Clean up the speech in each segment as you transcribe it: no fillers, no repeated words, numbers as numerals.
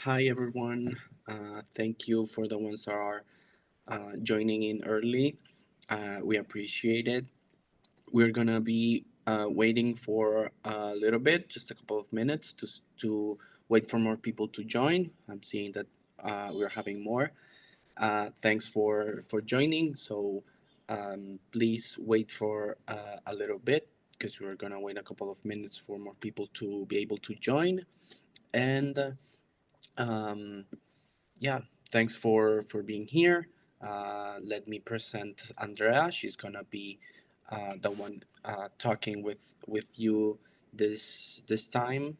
Hi everyone. Thank you for the ones that are joining in early. We appreciate it. We're gonna be waiting for a little bit, just a couple of minutes to wait for more people to join. I'm seeing that we're having more. Thanks for joining. So please wait for a little bit because we're gonna wait a couple of minutes for more people to be able to join. And um, yeah, thanks for being here. Let me present Andrea. She's gonna be the one talking with you this time,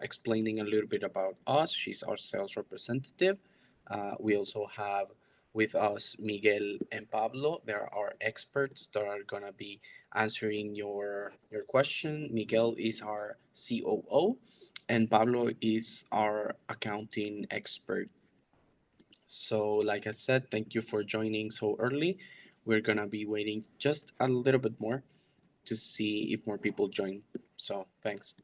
explaining a little bit about us. She's our sales representative. We also have with us Miguel and Pablo. They're our experts that are gonna be answering your question. Miguel is our COO, and Pablo is our accounting expert. So, like I said, thank you for joining so early. We're gonna be waiting just a little bit more to see if more people join. So, thanks.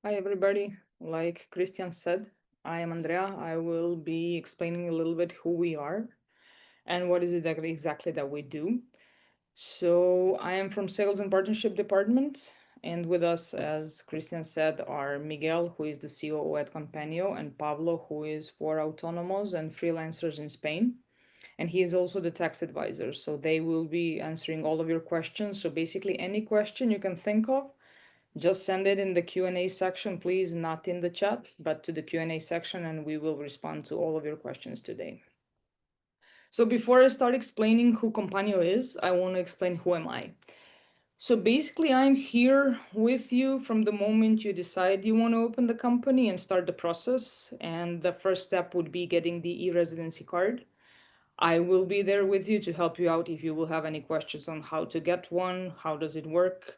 Hi, everybody. Like Christian said, I am Andrea. I will be explaining a little bit who we are and what is it exactly that we do. So, I am from Sales and Partnership Department, and with us, as Christian said, are Miguel, who is the COO at Companio, and Pablo, who is for autonomos and freelancers in Spain. And he is also the tax advisor. So, they will be answering all of your questions. So, basically, any question you can think of, just send it in the Q&A section, please, not in the chat, but to the Q&A section, and we will respond to all of your questions today. So before I start explaining who Companio is, I want to explain who am I. So basically, I'm here with you from the moment you decide you want to open the company and start the process. And the first step would be getting the e-residency card. I will be there with you to help you out if you will have any questions on how to get one, how does it work.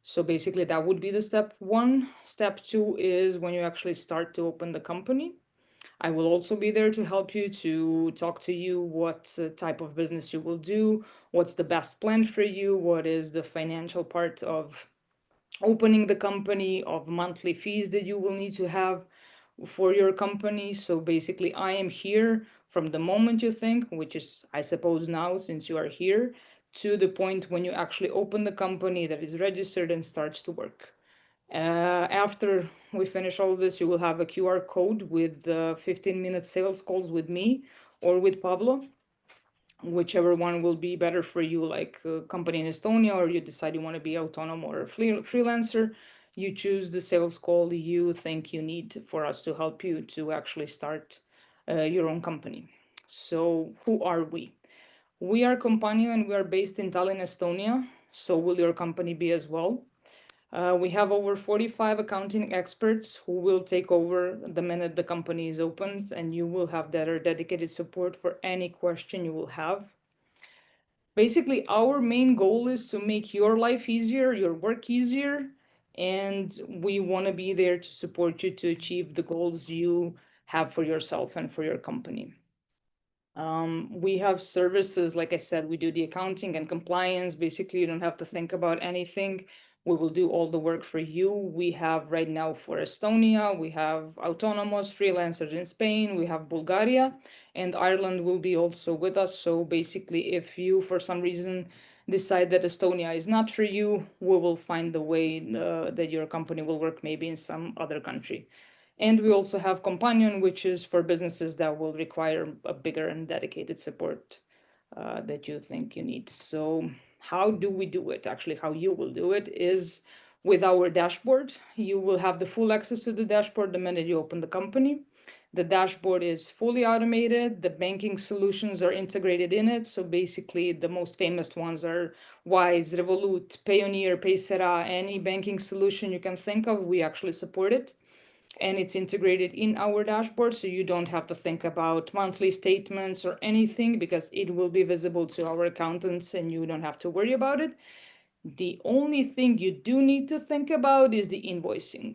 So basically, that would be the step one. Step two is when you actually start to open the company. I will also be there to help you, to talk to you what type of business you will do, what's the best plan for you, what is the financial part of opening the company, of monthly fees that you will need to have for your company. So basically, I am here from the moment you think, which is, I suppose, now since you are here, to the point when you actually open the company that is registered and starts to work. After we finish all of this, you will have a QR code with 15-minute sales calls with me or with Pablo, whichever one will be better for you, like a company in Estonia, or you decide you want to be autonomous or a freelancer. You choose the sales call you think you need for us to help you to actually start your own company. So, who are we? We are Companio and we are based in Tallinn, Estonia. So, will your company be as well? We have over 45 accounting experts who will take over the minute the company is opened, and you will have that dedicated support for any question you will have. Basically, our main goal is to make your life easier, your work easier, and we want to be there to support you to achieve the goals you have for yourself and for your company. We have services, like I said, we do the accounting and compliance. Basically, you don't have to think about anything. We will do all the work for you. We have right now for Estonia, we have autonomous freelancers in Spain, we have Bulgaria, and Ireland will be also with us. So basically, if you, for some reason, decide that Estonia is not for you, we will find the way that your company will work maybe in some other country. And we also have Companion, which is for businesses that will require a bigger and dedicated support that you think you need. So, how do we do it? Actually, how you will do it is with our dashboard. You will have the full access to the dashboard the minute you open the company. The dashboard is fully automated. The banking solutions are integrated in it. So basically, the most famous ones are Wise, Revolut, Payoneer, Paysera, any banking solution you can think of, we actually support it, and it's integrated in our dashboard, so you don't have to think about monthly statements or anything because it will be visible to our accountants and you don't have to worry about it. The only thing you do need to think about is the invoicing,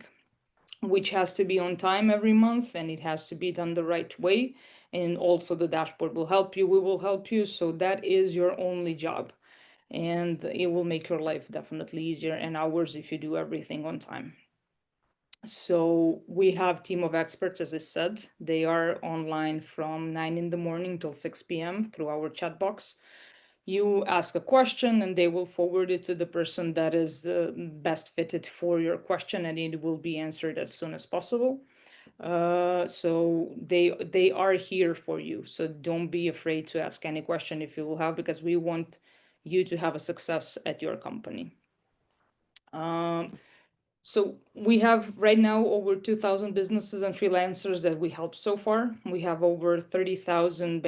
which has to be on time every month and it has to be done the right way. And also, the dashboard will help you, we will help you. So, that is your only job. And it will make your life definitely easier and ours if you do everything on time. So we have team of experts, as I said. They are online from 9 in the morning till 6 p.m. through our chat box. You ask a question and they will forward it to the person that is best fitted for your question, and it will be answered as soon as possible. So they are here for you. So don't be afraid to ask any question if you will have, because we want you to have a success at your company. Um, so we have right now over 2,000 businesses and freelancers that we help so far. We have over 30,000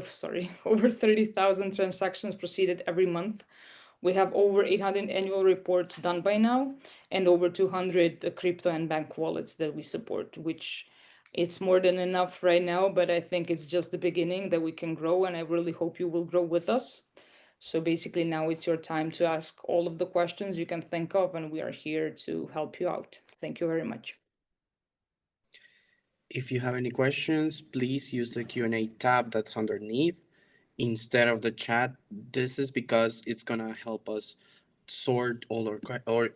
sorry, over 30,000 transactions proceeded every month. We have over 800 annual reports done by now, and over 200 crypto and bank wallets that we support, which it's more than enough right now, but I think it's just the beginning that we can grow, and I really hope you will grow with us. So basically, now it's your time to ask all of the questions you can think of, and we are here to help you out. Thank you very much. If you have any questions, please use the Q&A tab that's underneath instead of the chat. This is because it's gonna help us sort or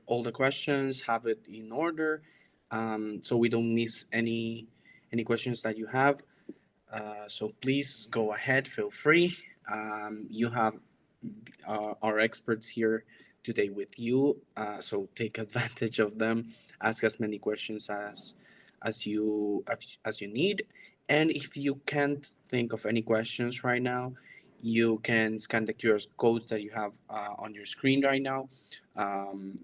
all the questions, have it in order, so we don't miss any questions that you have. So please go ahead, feel free. You have our experts here today with you, so take advantage of them. Ask as many questions as you need, and if you can't think of any questions right now, you can scan the QR codes that you have on your screen right now.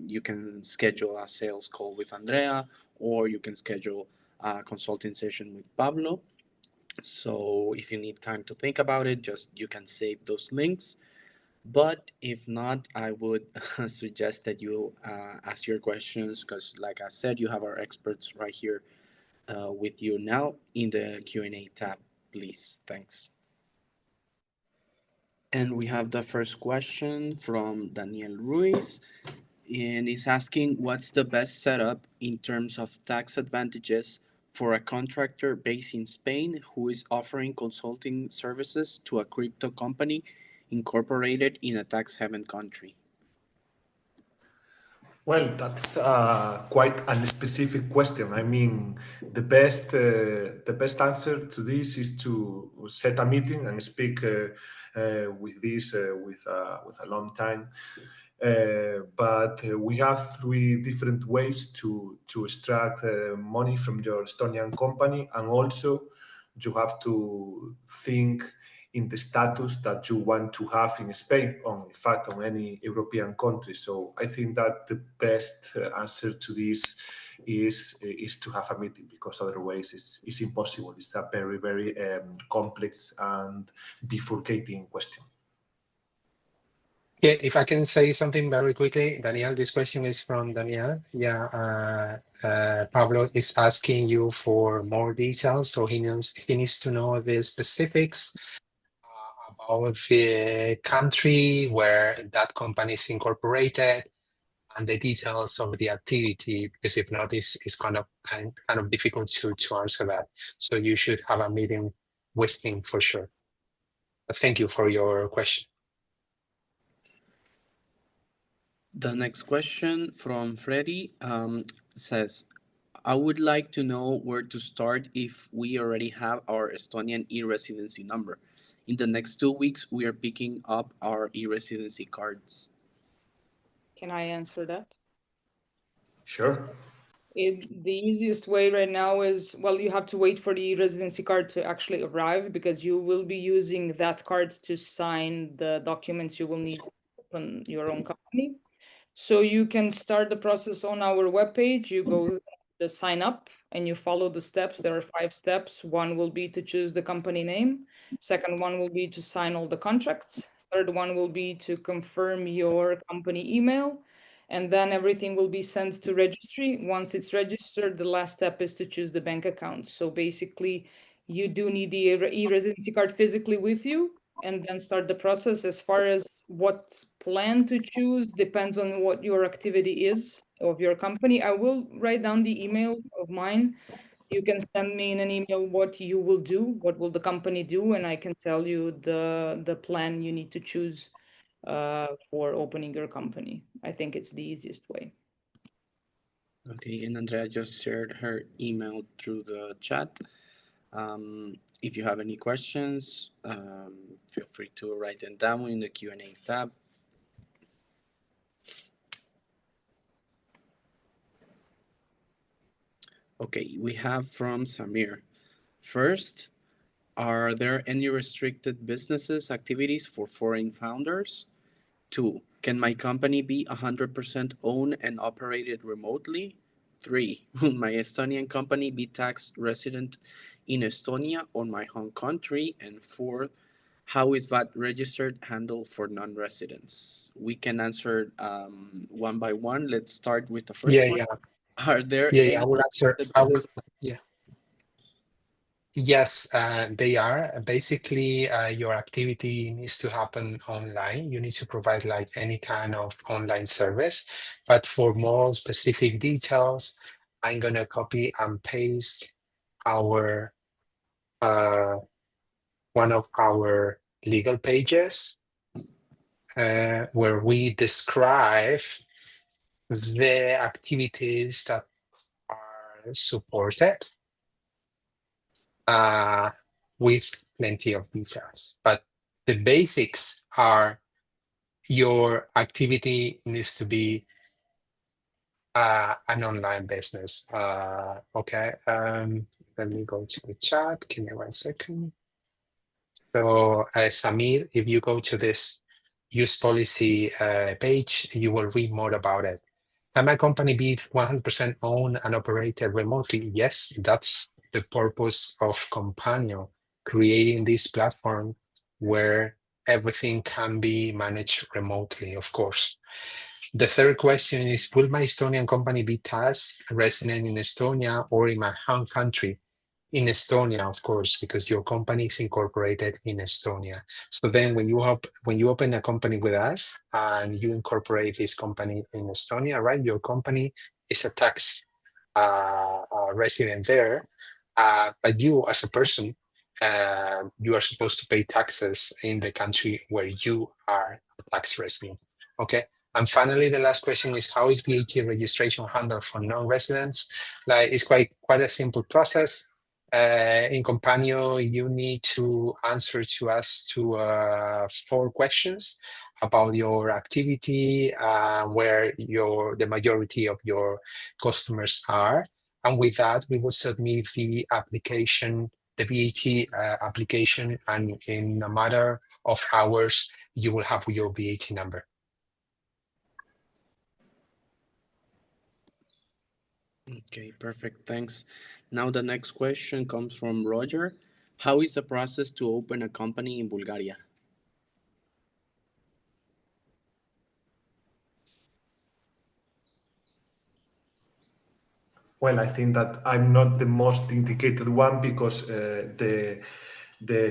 You can schedule a sales call with Andrea, or you can schedule a consulting session with Pablo. So if you need time to think about it, just you can save those links. But if not, I would suggest that you ask your questions, because, like I said, you have our experts right here with you now in the Q&A tab. Please, thanks. And we have the first question from Daniel Ruiz, and he's asking, what's the best setup in terms of tax advantages for a contractor based in Spain who is offering consulting services to a crypto company incorporated in a tax haven country? Well, that's quite a specific question. I mean, the best answer to this is to set a meeting and speak with this with a long time. But we have three different ways to extract money from your Estonian company, and also you have to think in the status that you want to have in Spain, or in fact, on any European country. So I think that the best answer to this is to have a meeting, because otherwise it's impossible. It's a very complex and bifurcating question. Yeah, if I can say something very quickly, Daniel, this question is from Daniel. Yeah, Pablo is asking you for more details, so he needs to know the specifics about the country where that company is incorporated and the details of the activity, because if not, it's kind of difficult to answer that. So you should have a meeting with him for sure. But thank you for your question. The next question from Freddy says, I would like to know where to start if we already have our Estonian e-residency number. In the next 2 weeks, we are picking up our e-residency cards. Can I answer that? Sure. The easiest way right now is, well, you have to wait for the residency card to actually arrive, because you will be using that card to sign the documents you will need to open your own company. So you can start the process on our webpage. You go the sign up and you follow the steps. There are 5 steps. One will be to choose the company name. Second one will be to sign all the contracts. Third one will be to confirm your company email. And then everything will be sent to registry. Once it's registered, the last step is to choose the bank account. So basically, you do need the e-residency card physically with you, and then start the process. As far as what plan to choose, depends on what your activity is of your company. I will write down the email of mine. You can send me in an email what you will do, what will the company do, and I can tell you the plan you need to choose for opening your company. I think it's the easiest way. Okay, and Andrea just shared her email through the chat. If you have any questions, feel free to write them down in the Q&A tab. Okay, we have from Samir. First, are there any restricted businesses activities for foreign founders? Two, can my company be 100% owned and operated remotely? Three, will my Estonian company be tax resident in Estonia or my home country? And four, how is VAT registered handled for non-residents? We can answer one by one. Let's start with the Yeah, first one. yeah, Are there yeah. I any will answer. restricted I will. businesses? Yeah. Yes, they are. Basically, your activity needs to happen online. You need to provide like any kind of online service. But for more specific details, I'm gonna copy and paste our one of our legal pages where we describe the activities that are supported uh, with plenty of details. But the basics are your activity needs to be an online business. Okay, let me go to the chat. Give me 1 second. So, Samir, if you go to this use policy page, you will read more about it. Can my company be 100% owned and operated remotely? Yes, that's the purpose of Companio, creating this platform where everything can be managed remotely, of course. The third question is, will my Estonian company be taxed resident in Estonia or in my home country? In Estonia, of course, because your company is incorporated in Estonia. So then when you open a company with us and you incorporate this company in Estonia, right? Your company is a tax resident there. But you as a person, you are supposed to pay taxes in the country where you are a tax resident. Okay. And finally, the last question is, how is VAT registration handled for non-residents? Like, it's quite a simple process. In Companio, you need to answer to us to 4 questions about your activity, where the majority of your customers are. And with that, we will submit the application, the VAT application, and in a matter of hours, you will have your VAT number. Okay, perfect. Thanks. Now the next question comes from Roger. How is the process to open a company in Bulgaria? Well, I think that I'm not the most indicated one because the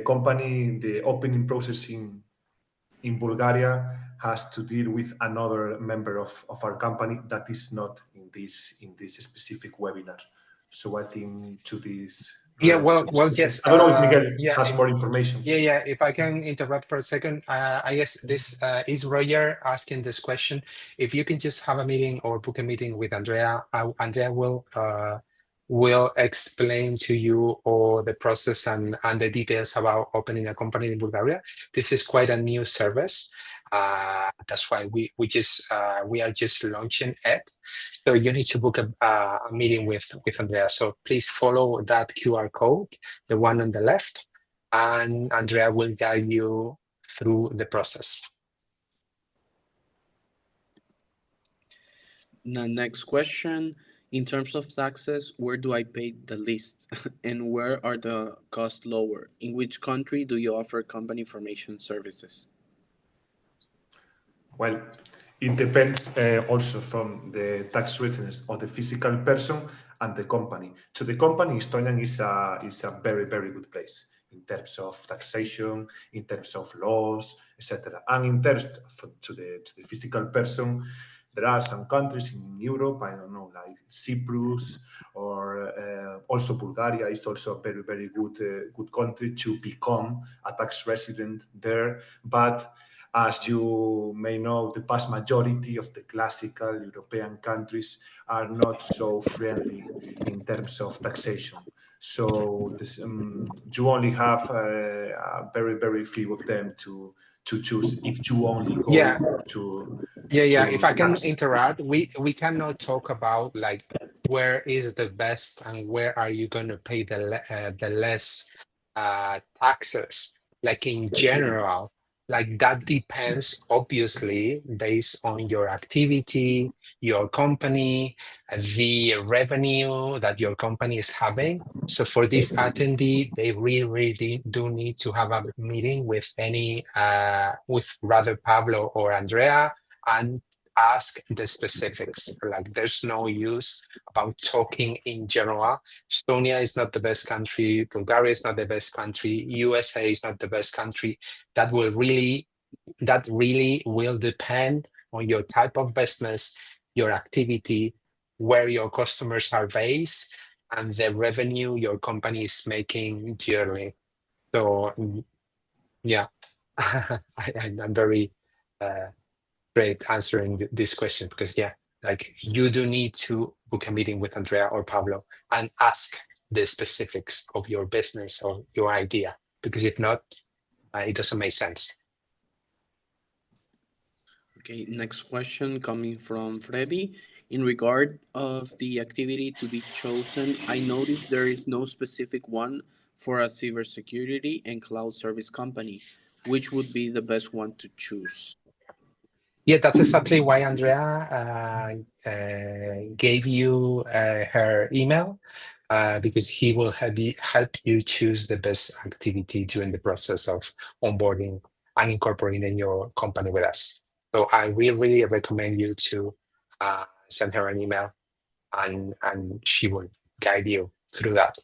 company, the opening process in Bulgaria has to deal with another member of our company that is not in this specific webinar. So I think to this Yeah, related to this well, question. yes. I don't know if Miguel Yeah, has more information. yeah. If I can interrupt for a second, I guess this is Roger asking this question. If you can just have a meeting or book a meeting with Andrea, Andrea will explain to you all the process and the details about opening a company in Bulgaria. This is quite a new service. That's why we are just launching it. So you need to book a meeting with Andrea. So please follow that QR code, the one on the left, and Andrea will guide you through the process. The next question. In terms of taxes, where do I pay the least? And where are the costs lower? In which country do you offer company information services? Well, it depends also from the tax residence of the physical person and the company. So the company, Estonian, is a very, very good place in terms of taxation, in terms of laws, etc. And in terms to the physical person, there are some countries in Europe, I don't know, like Cyprus or also Bulgaria is also a very, very good country to become a tax resident there. But As you may know, the vast majority of the classical European countries are not so friendly in terms of taxation. So you only have very few of them to choose if you only Yeah, go yeah. If to I can tax. interrupt, we cannot talk about like where is the best and where are you going to pay the less taxes. Like in general, like that depends obviously based on your activity, your company, the revenue that your company is having. So for this attendee, they really do need to have a meeting with with rather Pablo or Andrea and ask the specifics. Like there's no use about talking in general. Estonia is not the best country, Bulgaria is not the best country, USA is not the best country. That really will depend on your type of business, your activity, where your customers are based, and the revenue your company is making yearly. So yeah, I'm very great answering this question because yeah, like you do need to book a meeting with Andrea or Pablo and ask the specifics of your business or your idea, because if not, it doesn't make sense. Okay, next question coming from Freddy. In regard of the activity to be chosen, I noticed there is no specific one for a cybersecurity and cloud service company. Which would be the best one to choose? Yeah, that's exactly why Andrea gave you her email, because he will help you choose the best activity during the process of onboarding and incorporating your company with us. So I really recommend you to send her an email, and she will guide you through that.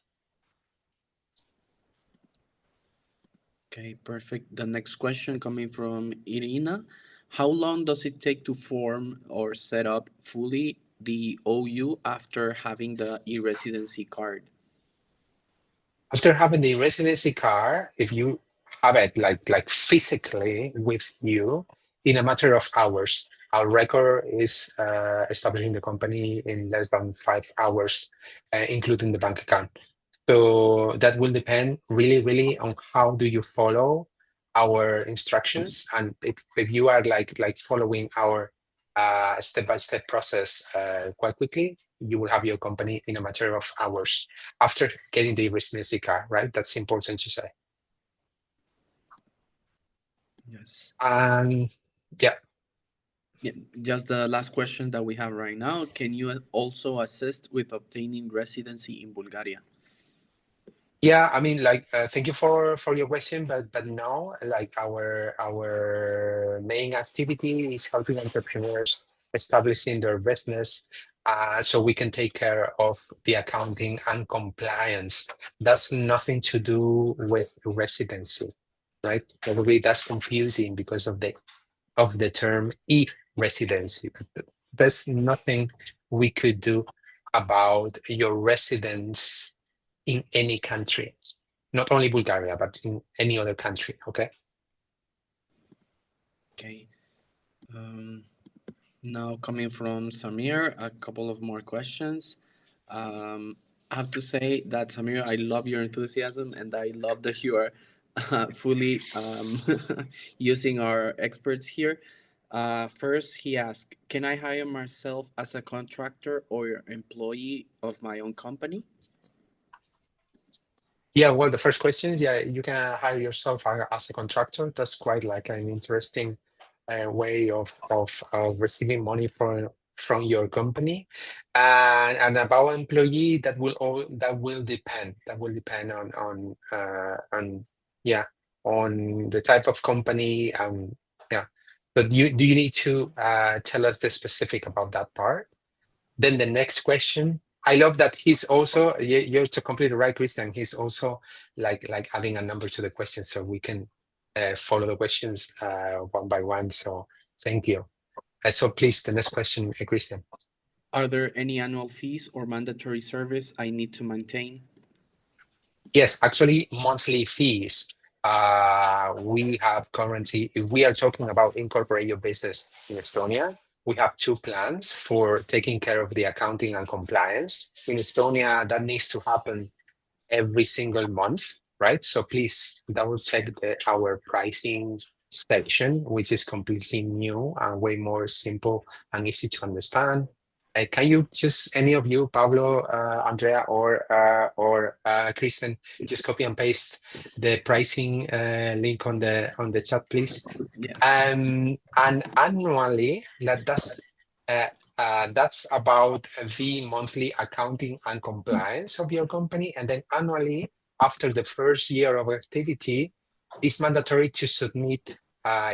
Okay, perfect. The next question coming from Irina. How long does it take to form or set up fully the OU after having the e-residency card? After having the residency card, if you have it like physically with you, in a matter of hours, our record is establishing the company in less than 5 hours, including the bank account. So that will depend really on how do you follow our instructions, and if you are like following our step-by-step process quite quickly, you will have your company in a matter of hours after getting the residency card, right? That's important to say. Yes. And yeah, Yeah, just the last question that we have right now. Can you also assist with obtaining residency in Bulgaria? yeah. I mean, like, thank you for your question, but no, like our main activity is helping entrepreneurs establishing their business, so we can take care of the accounting and compliance. That's nothing to do with residency, right? Probably that's confusing because of the term e-residency. There's nothing we could do about your residence in any country, not only Bulgaria, but in any other country. Okay. Okay. Now coming from Samir, a couple of more questions. I have to say that Samir, I love your enthusiasm, and I love that you are fully using our experts here. First, he asked, "Can I hire myself as a contractor or employee of my own company?" Yeah, well, the first question, yeah, you can hire yourself as a contractor. That's quite like an interesting way of receiving money from your company. And about employee, that will depend. That will depend on yeah, on the type of company. Yeah, but do you need to tell us the specific about that part? Then the next question, I love that he's also, you're to completely right, Christian. He's also like adding a number to the question so we can follow the questions one by one. So thank you. So please, the next question, Christian. Are there any annual fees or mandatory service I need to maintain? Yes, actually monthly fees. We have currently, if we are talking about incorporate your business in Estonia, we have two plans for taking care of the accounting and compliance. In Estonia, that needs to happen every single month, right? So please double check our pricing section, which is completely new and way more simple and easy to understand. Can you just, any of you, Pablo, Andrea, or Kristen, just copy and paste the pricing link on the chat, please? Yes. And annually, uh, that's about the monthly accounting and compliance of your company. And then annually, after the first year of activity, it's mandatory to submit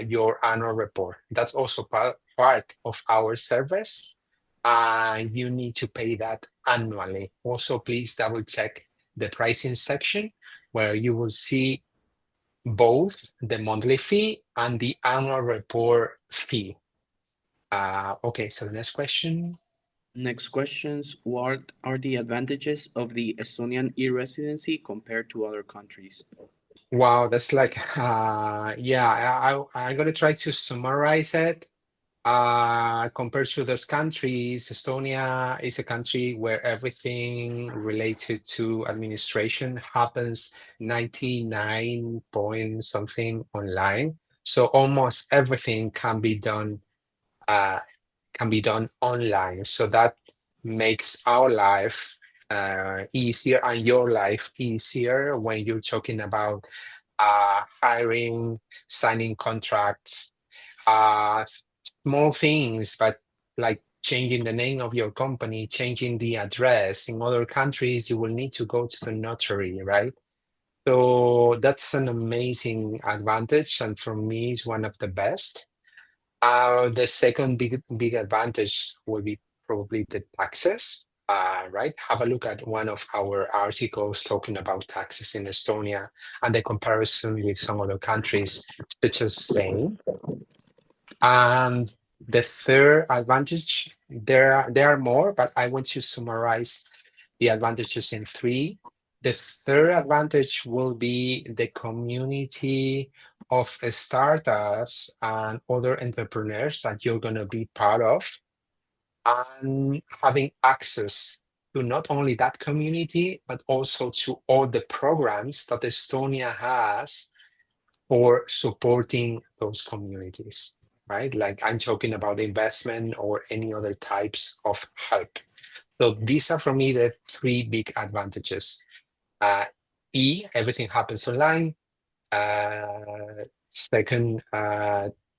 your annual report. That's also part of our service. You need to pay that annually. Also, please double check the pricing section where you will see both the monthly fee and the annual report fee. Okay, so the next question. Next questions. What are the advantages of the Estonian e-residency compared to other countries? Wow, that's like, yeah, I'm gonna try to summarize it. Compared to those countries, Estonia is a country where everything related to administration happens 99 point something online. So almost everything uh, can be done online. So that makes our life easier and your life easier when you're talking about hiring, signing contracts, uh, small things, but like changing the name of your company, changing the address. In other countries, you will need to go to the notary, right? So that's an amazing advantage, and for me, it's one of the best. The second big advantage will be probably the taxes. Right? Have a look at one of our articles talking about taxes in Estonia and the comparison with some other countries, such as Spain. And the third advantage, there are more, but I want to summarize the advantages in three. The third advantage will be the community of startups and other entrepreneurs that you're going to be part of, and having access to not only that community, but also to all the programs that Estonia has for supporting those communities, right? Like I'm talking about investment or any other types of help. So these are for me the three big advantages. Everything happens online. Second,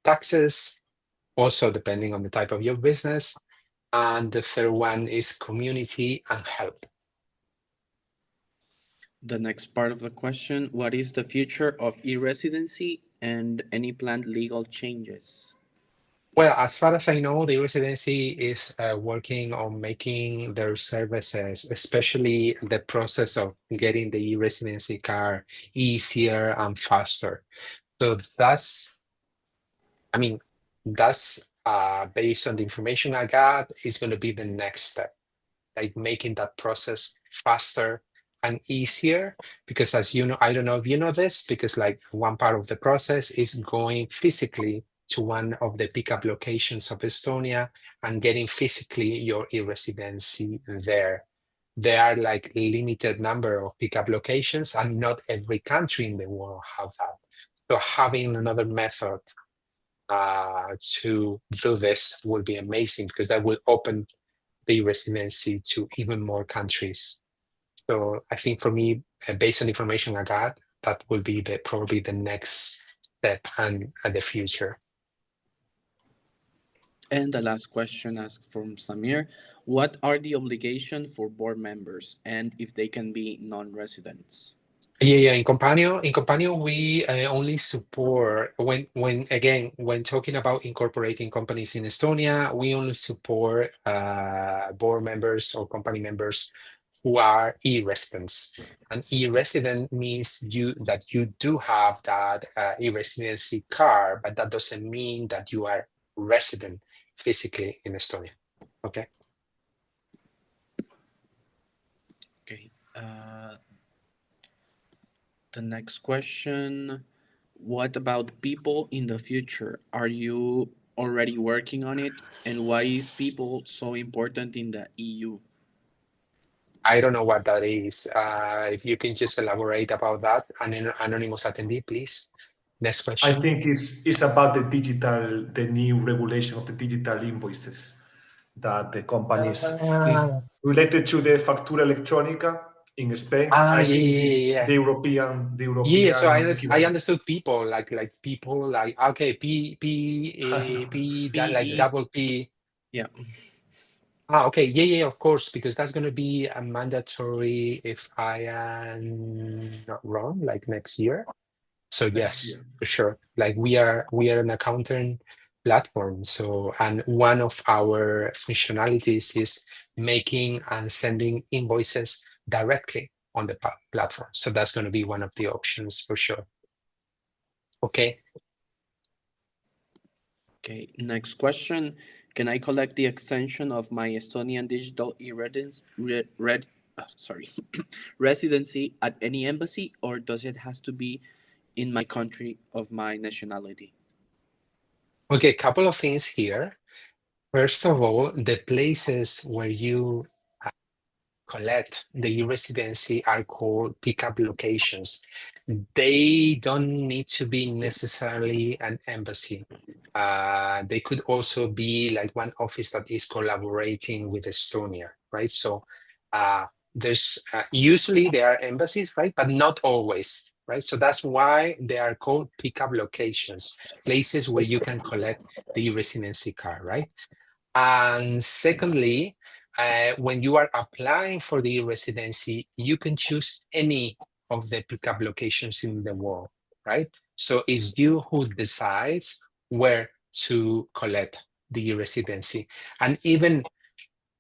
taxes, also depending on the type of your business. And the third one is community and help. The next part of the question, what is the future of e-residency and any planned legal changes? Well, as far as I know, the residency is working on making their services, especially the process of getting the residency card easier and faster. So I mean, that's based on the information I got, is going to be the next step, like making that process faster and easier. Because as you know, I don't know if you know this, because like one part of the process is going physically to one of the pickup locations of Estonia and getting physically your e-residency there. There are like limited number of pickup locations, and not every country in the world have that. So having another method to do this will be amazing, because that will open the residency to even more countries. So I think for me, based on the information I got, that will be probably the next step and the future. And the last question asked from Samir, what are the obligations for board members and if they can be non-residents? Yeah. In Companio, we only support when talking about incorporating companies in Estonia, we only support board members or company members who are e-residents. And e-resident means that you do have that e-residency card, but that doesn't mean that you are resident physically in Estonia. Okay. Okay. The next question, what about people in the future? Are you already working on it? And why is people so important in the EU? I don't know what that is. If you can just elaborate about that, an anonymous attendee, please. Next I question. think it's about the new regulation of the digital invoices that the companies is Ah, related to the factura electrónica in Spain. I yeah, think yeah, it's yeah. the Yeah, so European I equivalent. understood people like people like okay P that like PE. double P. Yeah. Okay, yeah, yeah, of course, because that's going to be a mandatory if I am not wrong, like next year. So Next yes, year. for sure. Like we are an accountant platform. So and one of our functionalities is making and sending invoices directly on the platform. So that's going to be one of the options for sure. Okay. Okay, next question. Can I collect the extension of my Estonian digital sorry, residency at any embassy, or does it has to be in my country of my nationality? Okay, couple of things here. First of all, the places where you collect the residency are called pickup locations. They don't need to be necessarily an embassy. They could also be like one office that is collaborating with Estonia, right? So uh, there's usually there are embassies, right? But not always, right? So that's why they are called pickup locations, places where you can collect the residency card, right? And secondly, when you are applying for the residency, you can choose any of the pickup locations in the world, right? So it's you who decides where to collect the residency. And even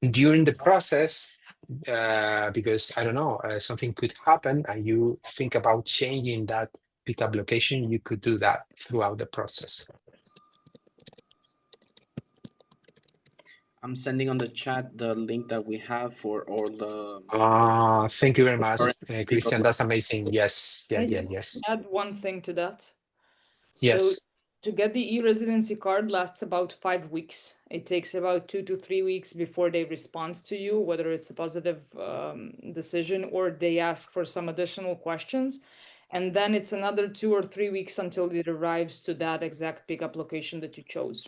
during the process, because I don't know, something could happen and you think about changing that pickup location, you could do that throughout the process. I'm sending on the chat the link that we have for all the Thank you very much, current legal Christian. That's amazing. Yes, yeah, Can I yeah, just yes, add one thing to that? So yes. to get the e-residency card lasts about 5 weeks. It takes about 2 to 3 weeks before they respond to you, whether it's a positive decision or they ask for some additional questions. And then it's another 2 or 3 weeks until it arrives to that exact pickup location that you chose.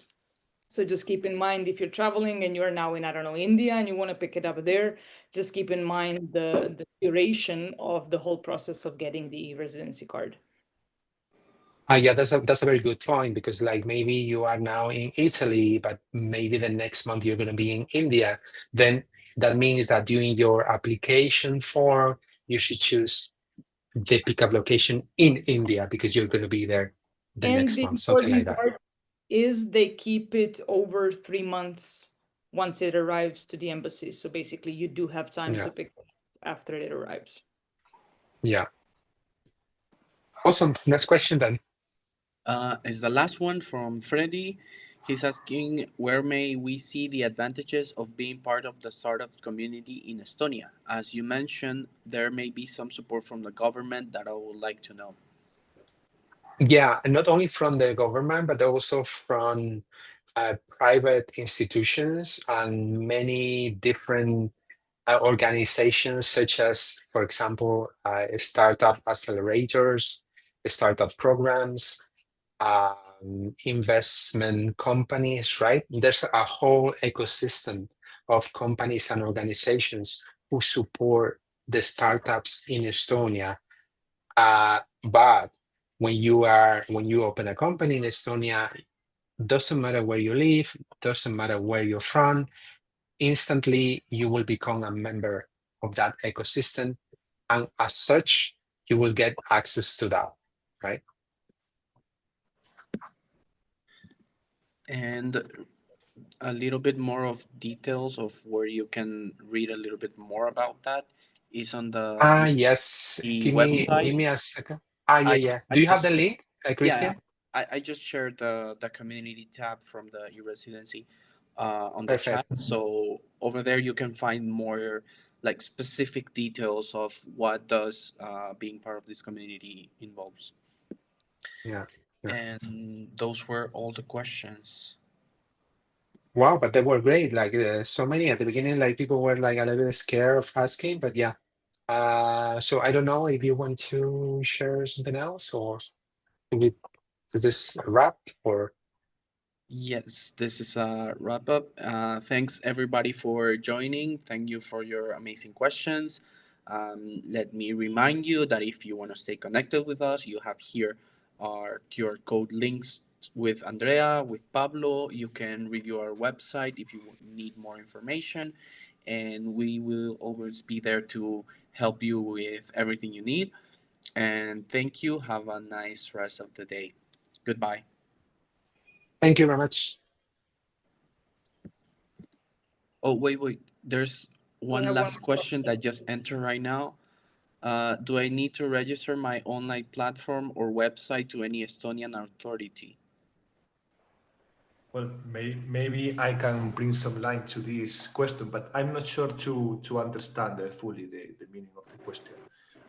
So just keep in mind if you're traveling and you're now in, I don't know, India and you want to pick it up there, just keep in mind the duration of the whole process of getting the residency card. Yeah, that's a very good point because like maybe you are now in Italy, but maybe the next month you're going to be in India. Then that means that during your application form, you should choose the pickup location in India because you're going to be there the And next the month, something like important that. part is they keep it over 3 months once it arrives to the embassy. So basically, you do have time Yeah, to pick it up after it arrives. yeah. Awesome. Next question then. is the last one from Freddy. He's asking where may we see the advantages of being part of the startups community in Estonia? As you mentioned, there may be some support from the government that I would like to know. Yeah, and not only from the government, but also from private institutions and many different organizations, such as, for example, startup accelerators, startup programs, investment companies, right? There's a whole ecosystem of companies and organizations who support the startups in Estonia. But when you open a company in Estonia, doesn't matter where you live, doesn't matter where you're from, instantly you will become a member of that ecosystem. And as such, you will get access to that, right? And a little bit more of details of where you can read a little bit more about that is on the Yes. Give website. me a second. Yeah, I yeah. I Do you have just the link, yeah Christian? I just shared the community tab from the e-residency on the chat. Perfect. So over there you can find more like specific details of what does being part of this community involves. Yeah. Yeah. And those were all the questions. Wow, but they were great. Like so many at the beginning, like people were like a little bit scared of asking, but yeah. So I don't know if you want to share something else or is it- is this a wrap or Yes, this is a wrap up. Thanks everybody for joining. Thank you for your amazing questions. Let me remind you that if you want to stay connected with us, you have here our QR code links with Andrea, with Pablo. You can review our website if you need more information, and we will always be there to help you with everything you need. And thank you. Have a nice rest of the day. Goodbye. thank you very much. Oh, wait, wait. There's We one have one last more question that just entered right now. Do I need to register my online platform or website to any Estonian authority? Well, maybe I can bring some light to this question, but I'm not sure to understand fully the meaning of the question.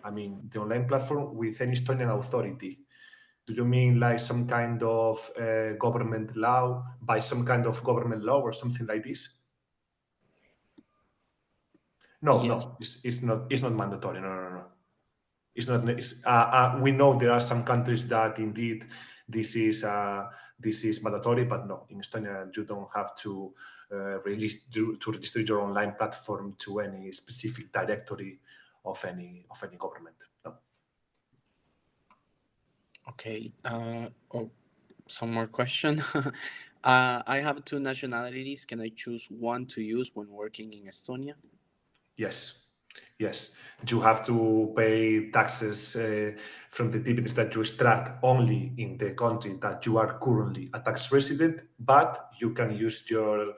I mean, the online platform with any Estonian authority. Do you mean like some kind of government law, by some kind of government law or something like this? No, Yes. no, it's not mandatory. No, no, no. It's not. We know there are some countries that indeed this is this is mandatory, but no, in Estonia you don't have to register your online platform to any specific directory of any government. No. Okay. Oh, some more question. I have two nationalities. Can I choose one to use when working in Estonia? Yes, yes. You have to pay taxes from the dividends that you extract only in the country that you are currently a tax resident, but you can use the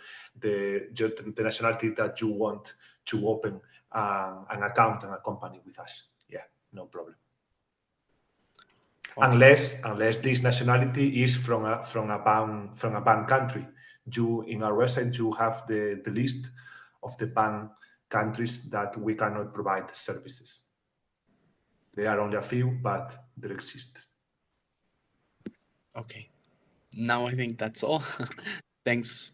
nationality that you want to open an account and a company with us. Yeah, no problem. Okay. Unless this nationality is from a ban country. You in our website you have the list of the ban countries that we cannot provide services. There are only a few, but they exist. Okay. Now I think that's all. Thanks,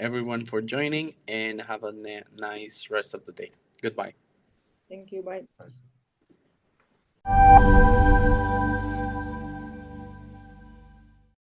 everyone, for joining, and have a nice rest of the day. Goodbye. Thank you. Bye.